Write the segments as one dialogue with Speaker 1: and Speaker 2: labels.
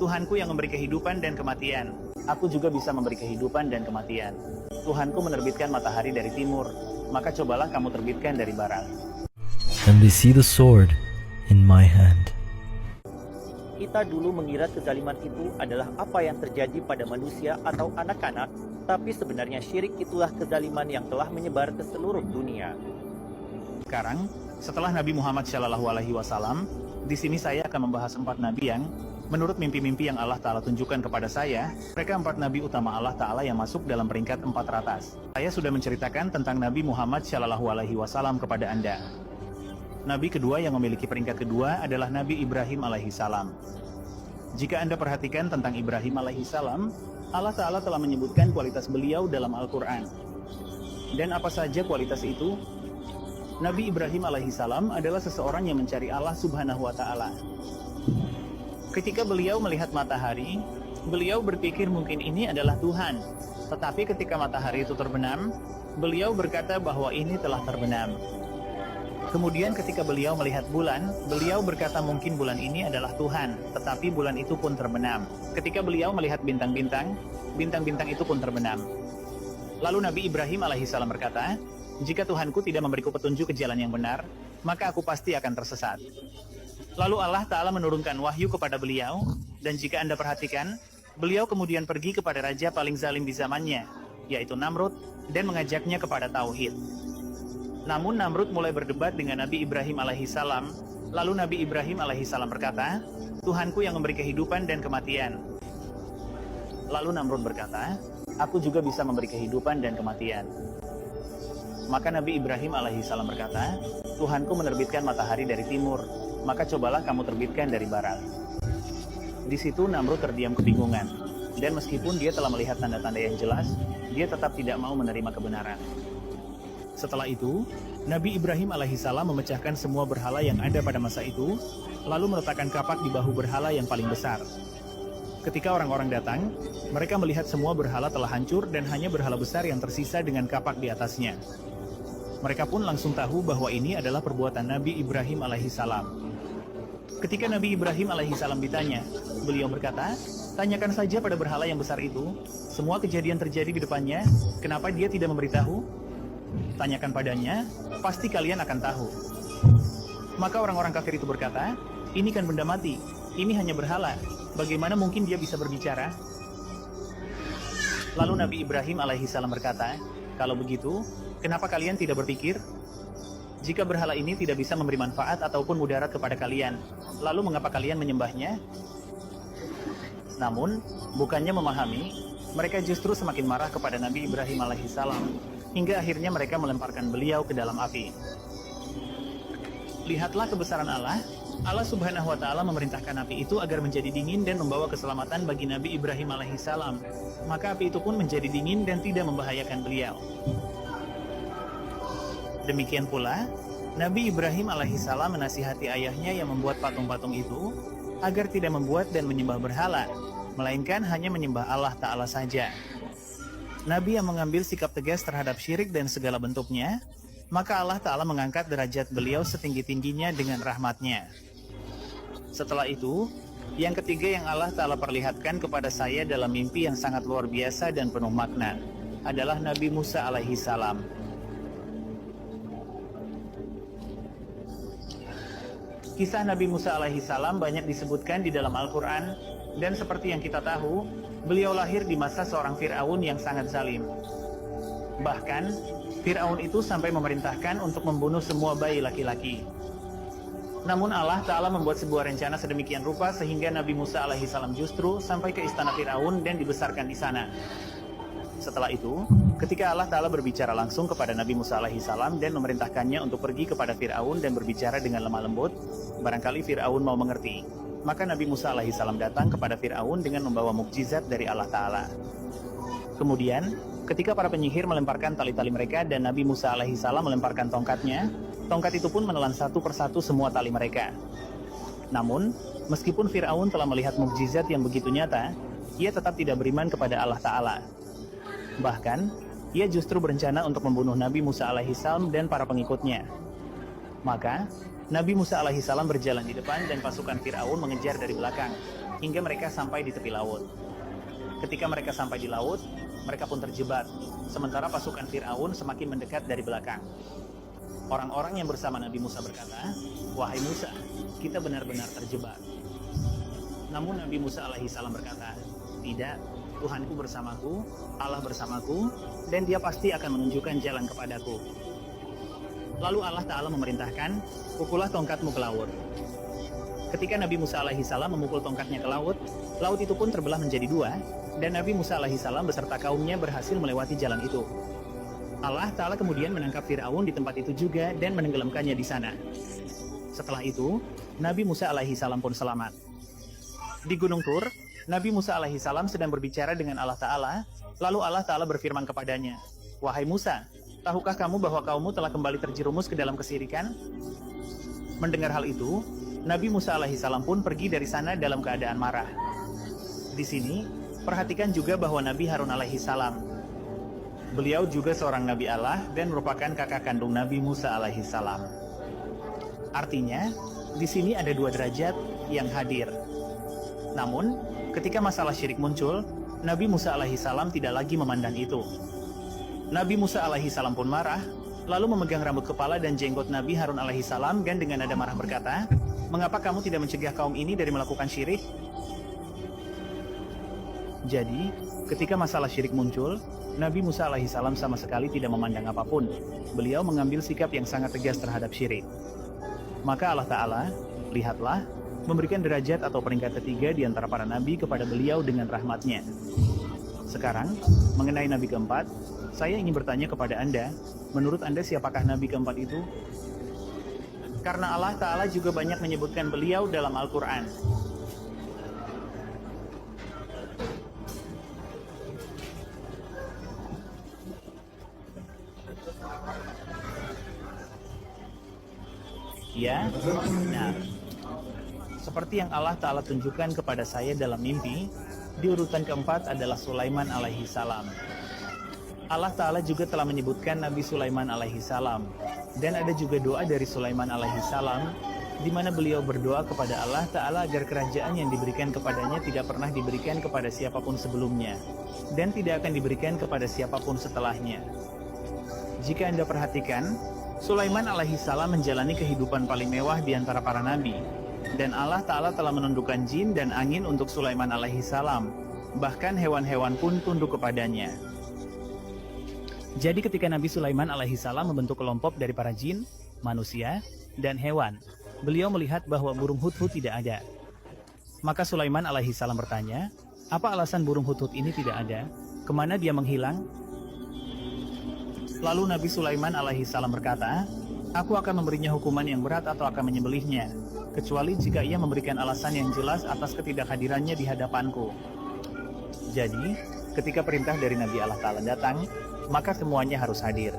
Speaker 1: Tuhanku yang memberi kehidupan dan kematian. Aku juga bisa memberi kehidupan dan kematian. Tuhanku menerbitkan matahari dari timur, maka cobalah kamu terbitkan dari barat.
Speaker 2: And they see the sword in my hand.
Speaker 3: Kita dulu mengira kezaliman itu adalah apa yang terjadi pada manusia atau anak-anak, tapi sebenarnya syirik itulah kezaliman yang telah menyebar ke seluruh dunia.
Speaker 1: Sekarang, setelah Nabi Muhammad SAW, di sini saya akan membahas 4 nabi yang, menurut mimpi-mimpi yang Allah Ta'ala tunjukkan kepada saya, mereka 4 nabi utama Allah Ta'ala yang masuk dalam peringkat 4 teratas. Saya sudah menceritakan tentang Nabi Muhammad SAW kepada Anda. Nabi kedua yang memiliki peringkat kedua adalah Nabi Ibrahim alaihissalam. Jika Anda perhatikan tentang Ibrahim alaihissalam, Allah Ta'ala telah menyebutkan kualitas beliau dalam Al-Quran. Dan apa saja kualitas itu? Nabi Ibrahim alaihissalam adalah seseorang yang mencari Allah Subhanahu wa Ta'ala. Ketika beliau melihat matahari, beliau berpikir mungkin ini adalah Tuhan. Tetapi ketika matahari itu terbenam, beliau berkata bahwa ini telah terbenam. Kemudian ketika beliau melihat bulan, beliau berkata mungkin bulan ini adalah Tuhan, tetapi bulan itu pun terbenam. Ketika beliau melihat bintang-bintang, bintang-bintang itu pun terbenam. Lalu Nabi Ibrahim alaihissalam berkata, jika Tuhanku tidak memberiku petunjuk ke jalan yang benar, maka aku pasti akan tersesat. Lalu Allah Ta'ala menurunkan wahyu kepada beliau, dan jika Anda perhatikan, beliau kemudian pergi kepada raja paling zalim di zamannya, yaitu Namrud, dan mengajaknya kepada tauhid. Namun Namrud mulai berdebat dengan Nabi Ibrahim alaihissalam, lalu Nabi Ibrahim alaihissalam berkata, Tuhanku yang memberi kehidupan dan kematian. Lalu Namrud berkata, aku juga bisa memberi kehidupan dan kematian. Maka Nabi Ibrahim alaihissalam berkata, Tuhanku menerbitkan matahari dari timur, maka cobalah kamu terbitkan dari barat. Di situ Namrud terdiam kebingungan, dan meskipun dia telah melihat tanda-tanda yang jelas, dia tetap tidak mau menerima kebenaran. Setelah itu, Nabi Ibrahim alaihissalam memecahkan semua berhala yang ada pada masa itu, lalu meletakkan kapak di bahu berhala yang paling besar. Ketika orang-orang datang, mereka melihat semua berhala telah hancur dan hanya berhala besar yang tersisa dengan kapak di atasnya. Mereka pun langsung tahu bahwa ini adalah perbuatan Nabi Ibrahim alaihissalam. Ketika Nabi Ibrahim alaihissalam ditanya, beliau berkata, tanyakan saja pada berhala yang besar itu, semua kejadian terjadi di depannya, kenapa dia tidak memberitahu? Tanyakan padanya, pasti kalian akan tahu. Maka orang-orang kafir itu berkata, ini kan benda mati, ini hanya berhala, bagaimana mungkin dia bisa berbicara? Lalu Nabi Ibrahim alaihissalam berkata, kalau begitu, kenapa kalian tidak berpikir? Jika berhala ini tidak bisa memberi manfaat ataupun mudarat kepada kalian, lalu mengapa kalian menyembahnya? Namun, bukannya memahami, mereka justru semakin marah kepada Nabi Ibrahim alaihissalam, hingga akhirnya mereka melemparkan beliau ke dalam api. Lihatlah kebesaran Allah. Allah Subhanahu wa Ta'ala memerintahkan api itu agar menjadi dingin dan membawa keselamatan bagi Nabi Ibrahim alaihissalam. Maka api itu pun menjadi dingin dan tidak membahayakan beliau. Demikian pula, Nabi Ibrahim alaihissalam menasihati ayahnya yang membuat patung-patung itu agar tidak membuat dan menyembah berhala, melainkan hanya menyembah Allah Ta'ala saja. Nabi yang mengambil sikap tegas terhadap syirik dan segala bentuknya, maka Allah Ta'ala mengangkat derajat beliau setinggi-tingginya dengan rahmatnya. Setelah itu, yang ketiga yang Allah Ta'ala perlihatkan kepada saya dalam mimpi yang sangat luar biasa dan penuh makna adalah Nabi Musa alaihissalam. Kisah Nabi Musa alaihissalam banyak disebutkan di dalam Al-Quran, dan seperti yang kita tahu, beliau lahir di masa seorang Fir'aun yang sangat zalim. Bahkan, Fir'aun itu sampai memerintahkan untuk membunuh semua bayi laki-laki. Namun Allah Ta'ala membuat sebuah rencana sedemikian rupa sehingga Nabi Musa alaihissalam justru sampai ke istana Fir'aun dan dibesarkan di sana. Setelah itu, ketika Allah Ta'ala berbicara langsung kepada Nabi Musa alaihissalam dan memerintahkannya untuk pergi kepada Fir'aun dan berbicara dengan lemah lembut, barangkali Fir'aun mau mengerti. Maka Nabi Musa alaihissalam datang kepada Fir'aun dengan membawa mukjizat dari Allah Ta'ala. Kemudian, ketika para penyihir melemparkan tali-tali mereka dan Nabi Musa alaihissalam melemparkan tongkatnya, tongkat itu pun menelan satu persatu semua tali mereka. Namun, meskipun Fir'aun telah melihat mukjizat yang begitu nyata, ia tetap tidak beriman kepada Allah Ta'ala. Bahkan, ia justru berencana untuk membunuh Nabi Musa alaihissalam dan para pengikutnya. Maka, Nabi Musa alaihissalam berjalan di depan dan pasukan Fir'aun mengejar dari belakang. hingga mereka sampai di tepi laut. Ketika mereka sampai di laut, mereka pun terjebak, sementara pasukan Fir'aun semakin mendekat dari belakang. Orang-orang yang bersama Nabi Musa berkata, "Wahai Musa, kita benar-benar terjebak." Namun Nabi Musa alaihi salam berkata, "Tidak, Tuhanku bersamaku, Allah bersamaku, dan Dia pasti akan menunjukkan jalan kepadaku." Lalu Allah Ta'ala memerintahkan, "Pukullah tongkatmu ke laut." Ketika Nabi Musa alaihi salam memukul tongkatnya ke laut, laut itu pun terbelah menjadi dua, dan Nabi Musa alaihi salam beserta kaumnya berhasil melewati jalan itu. Allah Ta'ala kemudian menangkap Fir'aun di tempat itu juga dan menenggelamkannya di sana. Setelah itu, Nabi Musa alaihi salam pun selamat. Di Gunung Tur, Nabi Musa alaihi salam sedang berbicara dengan Allah Ta'ala, lalu Allah Ta'ala berfirman kepadanya, "Wahai Musa, tahukah kamu bahwa kaummu telah kembali terjerumus ke dalam kesirikan?" Mendengar hal itu, Nabi Musa alaihi salam pun pergi dari sana dalam keadaan marah. Di sini, perhatikan juga bahwa Nabi Harun alaihi salam. Beliau juga seorang Nabi Allah dan merupakan kakak kandung Nabi Musa alaihi salam. Artinya, di sini ada dua derajat yang hadir. Namun, ketika masalah syirik muncul, Nabi Musa alaihi salam tidak lagi memandang itu. Nabi Musa alaihi salam pun marah, lalu memegang rambut kepala dan jenggot Nabi Harun alaihi salam dan dengan nada marah berkata, "Mengapa kamu tidak mencegah kaum ini dari melakukan syirik?" Jadi, ketika masalah syirik muncul, Nabi Musa alaihi salam sama sekali tidak memandang apapun. Beliau mengambil sikap yang sangat tegas terhadap syirik. Maka Allah Ta'ala, lihatlah, memberikan derajat atau peringkat ketiga di antara para nabi kepada beliau dengan rahmatnya. Sekarang, mengenai nabi keempat, saya ingin bertanya kepada Anda, menurut Anda siapakah nabi keempat itu? Karena Allah Ta'ala juga banyak menyebutkan beliau dalam Al-Quran. Ya, benar. Seperti yang Allah Ta'ala tunjukkan kepada saya dalam mimpi, di urutan keempat adalah Sulaiman alaihi salam. Allah Ta'ala juga telah menyebutkan Nabi Sulaiman alaihi salam. Dan ada juga doa dari Sulaiman alaihi salam, di mana beliau berdoa kepada Allah Ta'ala agar kerajaan yang diberikan kepadanya tidak pernah diberikan kepada siapapun sebelumnya, dan tidak akan diberikan kepada siapapun setelahnya. Jika Anda perhatikan, Sulaiman alaihi salam menjalani kehidupan paling mewah di antara para nabi, dan Allah Ta'ala telah menundukkan jin dan angin untuk Sulaiman alaihi salam, bahkan hewan-hewan pun tunduk kepadanya. Jadi ketika Nabi Sulaiman alaihi salam membentuk kelompok dari para jin, manusia, dan hewan, beliau melihat bahwa burung hudhud tidak ada. Maka Sulaiman alaihi salam bertanya, "Apa alasan burung hudhud ini tidak ada? Kemana dia menghilang?" Lalu Nabi Sulaiman alaihi salam berkata, "Aku akan memberinya hukuman yang berat atau akan menyembelihnya, kecuali jika ia memberikan alasan yang jelas atas ketidakhadirannya di hadapanku." Jadi, ketika perintah dari Nabi Allah Ta'ala datang, maka semuanya harus hadir.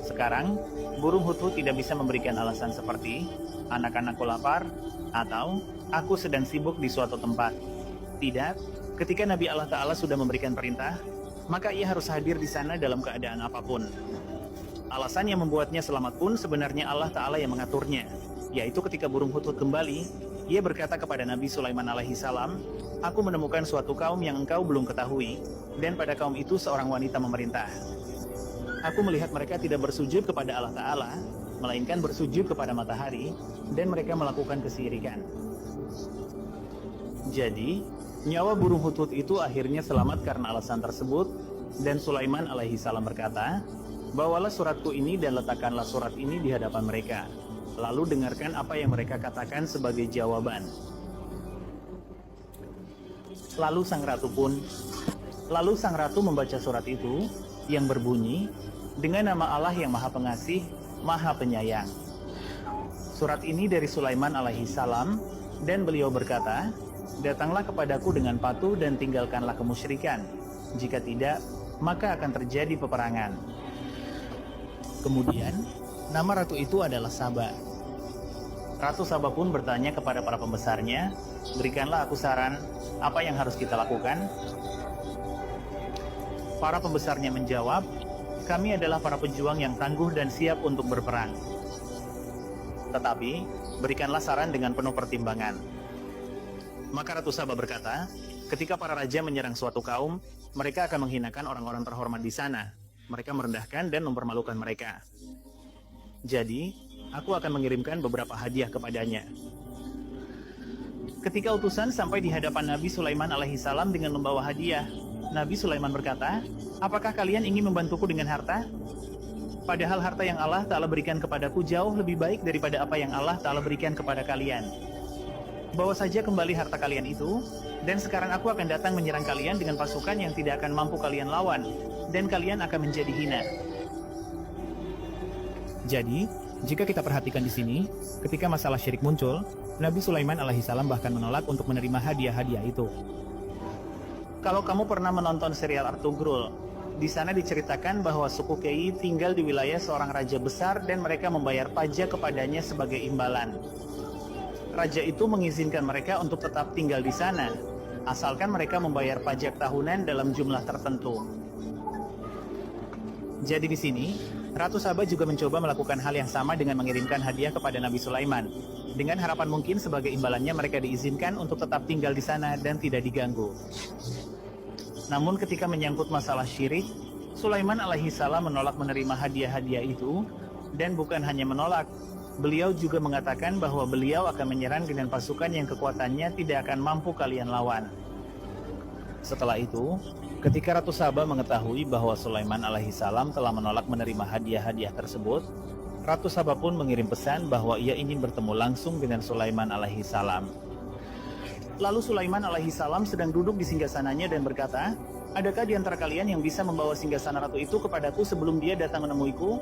Speaker 1: Sekarang, burung hudhud tidak bisa memberikan alasan seperti, "Anak-anakku lapar," atau "Aku sedang sibuk di suatu tempat." Tidak, ketika Nabi Allah Ta'ala sudah memberikan perintah, maka ia harus hadir di sana dalam keadaan apapun. Alasan yang membuatnya selamat pun sebenarnya Allah Ta'ala yang mengaturnya, yaitu ketika burung hudhud kembali, ia berkata kepada Nabi Sulaiman alaihi salam, "Aku menemukan suatu kaum yang engkau belum ketahui, dan pada kaum itu seorang wanita memerintah. Aku melihat mereka tidak bersujud kepada Allah Ta'ala, melainkan bersujud kepada matahari, dan mereka melakukan kesyirikan." Jadi, nyawa burung hudhud itu akhirnya selamat karena alasan tersebut, dan Sulaiman alaihi salam berkata, "Bawalah suratku ini dan letakkanlah surat ini di hadapan mereka. Lalu dengarkan apa yang mereka katakan sebagai jawaban." Lalu sang ratu membaca surat itu yang berbunyi, "Dengan nama Allah yang Maha Pengasih, Maha Penyayang." Surat ini dari Sulaiman alaihi salam, dan beliau berkata, "Datanglah kepadaku dengan patuh dan tinggalkanlah kemusyrikan. Jika tidak, maka akan terjadi peperangan." Kemudian, nama ratu itu adalah Saba. Ratu Saba pun bertanya kepada para pembesarnya, "Berikanlah aku saran, apa yang harus kita lakukan?" Para pembesarnya menjawab, "Kami adalah para pejuang yang tangguh dan siap untuk berperang. Tetapi, berikanlah saran dengan penuh pertimbangan." Maka Ratu Saba berkata, ketika para raja menyerang suatu kaum, mereka akan menghinakan orang-orang terhormat di sana. Mereka merendahkan dan mempermalukan mereka. Jadi, aku akan mengirimkan beberapa hadiah kepadanya. Ketika utusan sampai di hadapan Nabi Sulaiman alaihissalam dengan membawa hadiah, Nabi Sulaiman berkata, apakah kalian ingin membantuku dengan harta? Padahal harta yang Allah Ta'ala berikan kepadaku jauh lebih baik daripada apa yang Allah Ta'ala berikan kepada kalian. Bawa saja kembali harta kalian itu, dan sekarang aku akan datang menyerang kalian dengan pasukan yang tidak akan mampu kalian lawan, dan kalian akan menjadi hina. Jadi, jika kita perhatikan di sini, ketika masalah syirik muncul, Nabi Sulaiman alaihissalam bahkan menolak untuk menerima hadiah-hadiah itu. Kalau kamu pernah menonton serial Artugrul, di sana diceritakan bahwa suku Kei tinggal di wilayah seorang raja besar dan mereka membayar pajak kepadanya sebagai imbalan. Raja itu mengizinkan mereka untuk tetap tinggal di sana, asalkan mereka membayar pajak tahunan dalam jumlah tertentu. Jadi di sini, Ratu Saba juga mencoba melakukan hal yang sama dengan mengirimkan hadiah kepada Nabi Sulaiman, dengan harapan mungkin sebagai imbalannya mereka diizinkan untuk tetap tinggal di sana dan tidak diganggu. Namun ketika menyangkut masalah syirik, Sulaiman alaihissalam menolak menerima hadiah-hadiah itu, dan bukan hanya menolak, beliau juga mengatakan bahwa beliau akan menyerang dengan pasukan yang kekuatannya tidak akan mampu kalian lawan. Setelah itu, ketika Ratu Saba mengetahui bahwa Sulaiman alaihissalam telah menolak menerima hadiah-hadiah tersebut, Ratu Saba pun mengirim pesan bahwa ia ingin bertemu langsung dengan Sulaiman alaihissalam. Lalu Sulaiman alaihissalam sedang duduk di singgasananya dan berkata, adakah di antara kalian yang bisa membawa singgasana ratu itu kepadaku sebelum dia datang menemuiku?